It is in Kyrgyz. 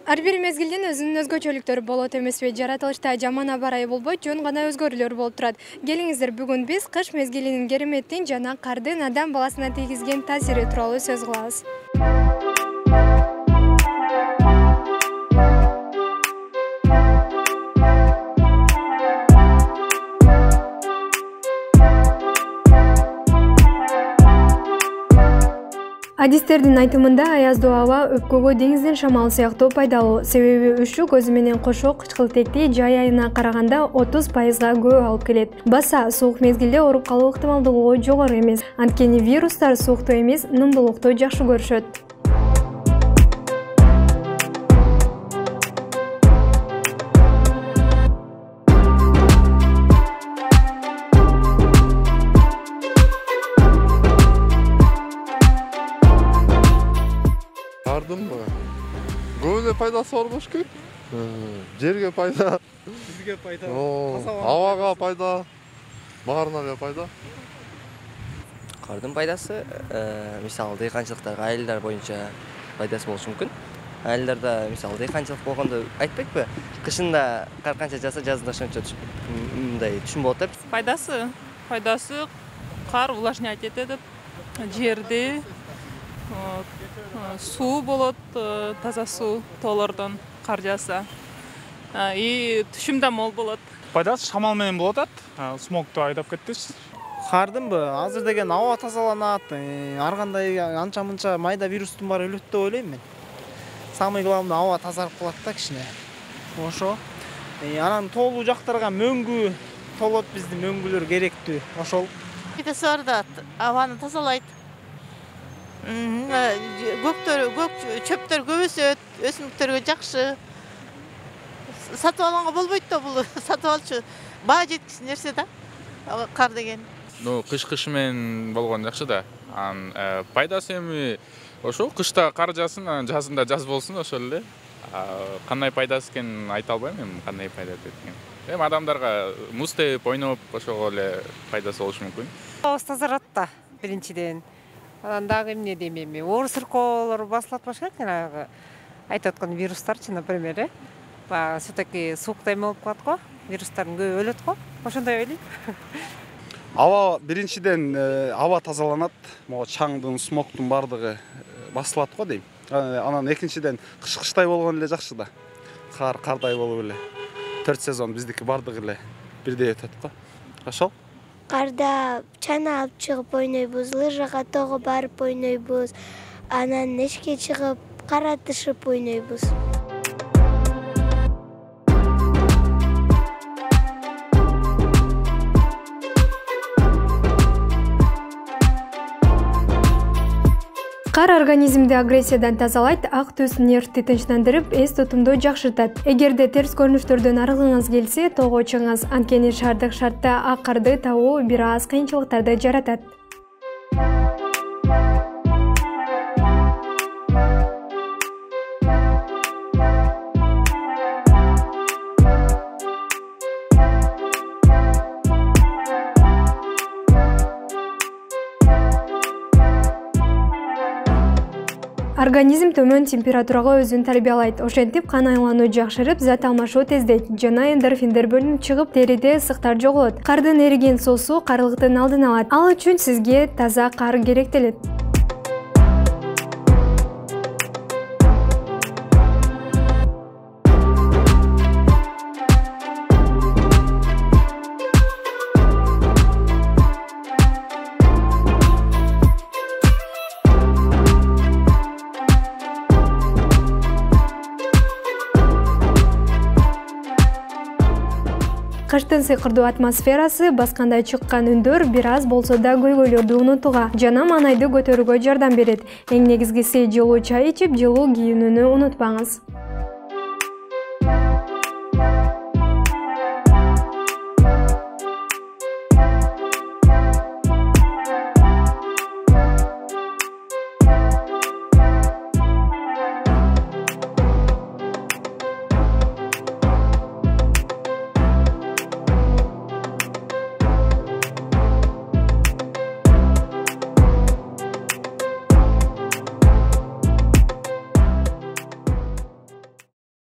Ар бир мезгилдин өзүнүн өзгөчөлүктөрү болот эмеспи? Жаратылышта жаман аба ырайы болбойт, жөн гана өзгөрүүлөр болуп турат. Келиңиздер, бүгүн биз кыш мезгилинин кереметтин жана кардын адам баласына тийгизген таасири тууралуу сөз кылабыз. Адистердин айтымында аяздуу аба өпкөгө деңиздин шамалы сыяктуу пайдалуу. Себеби үшүк өзү менен кошо кычкылтекти жай айына караганда 30%га көп алып келет. Баса суук мезгилде ооруп калуу ыктымалдуулугу жогору эмес. Анткени вирустар суукту эмес, нымдуулукту жакшы көрүшөт. Kardın mı? Böyle faydası olmuş ki. Жерге пайда. Бизге пайда. Havaga пайда. Баарына эле пайда. Кардын пайдасы, мисалы дыйканчылыктарга айылдар боюнча пайдасы болушу мүмкүн. Айылдарда мисалы дыйканчылык болгондо айтпайбы? Кышында кар канча жаса, жазында ошончо мындай түшүм болот деп. Пайдасы кар увлажнять этет, жерди, суу болот, таза суу тоолордон кар жааса. И түшүм да мол болот. Пайдасы шамал менен болот ат. Смогту айдап кетпес. Кардынбы азыр деген аба тазаланат, ар кандай анча-мынча майда вирустун баары өлөт деп ойлойм мен. Самый главный аба тазалып калат да кичине. Ошо. Анан тоолуу жактарга мөңгү толот, биздин мөңгүлөр керектүү. Ошол. Пайдасы бар да, абаны тазалайт. Чөптөр көп өсөт, өсүмдүктөргө жакшы. Сатып алганга болбойт да бул. Сатып алчу баа жеткис нерсе да. Кар деген. Кыш менен болгон жакшы да. Пайдасы эми ошо кышта кар жаасын, жазында жаз болсун ошол эле. Кандай пайдасы экенин айта албайм мен, кандай пайда экен. Эми адамдарга муз терип ойноп ошого эле пайдасы болушу мүмкүн. Тазарат да биринчиден. Анан дагы эмне дейм эми, оор сыркоолор басылат башка жанагы айтып аткан вирустарчы, например, все-таки суукта эме болуп калат го, вирустардын көбү өлөт го. Ошондой ойлойм. Аба биринчиден аба тазаланат, могу чаңдын, смогтун бардыгы басылат го дейм. Анан экинчиден кыштай болгон эле жакшы да. Кардай болуп эле. 4 сезон биздики бардыгы эле бирдей өтөт го. Ошол. Карда чана алып чыгып ойнойбуз, лыжага тоого барып ойнойбуз, анан эшикке чыгып каратышып ойнойбуз. Кар организмди агрессиядан тазалайт, ак түс нервти тынчтандырып, эс тутумду жакшыртат. Эгерде терс көрүнүштөрдөн арылгыңыз келсе, тоого чыгыңыз. Анткени шаардык шартта ак карды табуу бир аз кыйынчылыктарды жаратат. Организм төмөн температурага өзүн тарбиялайт. Ошентип кан айлануу жакшырып, зат алмашуу тездейт. Жана эндорфиндер бөлүнүп чыгып, териде ысыктар жоголот. Кардын эриген суусу карылыктын алдын алат. Ал үчүн сизге таза кар керектелет. Кыштын сыйкырдуу атмосферасы басканда чыккан үндөр бир аз болсо да көйгөйлөрдү унутууга жана маанайды көтөрүүгө жардам берет. Эң негизгиси жылуу чай ичип, жылуу кийинүүнү унутпаңыз.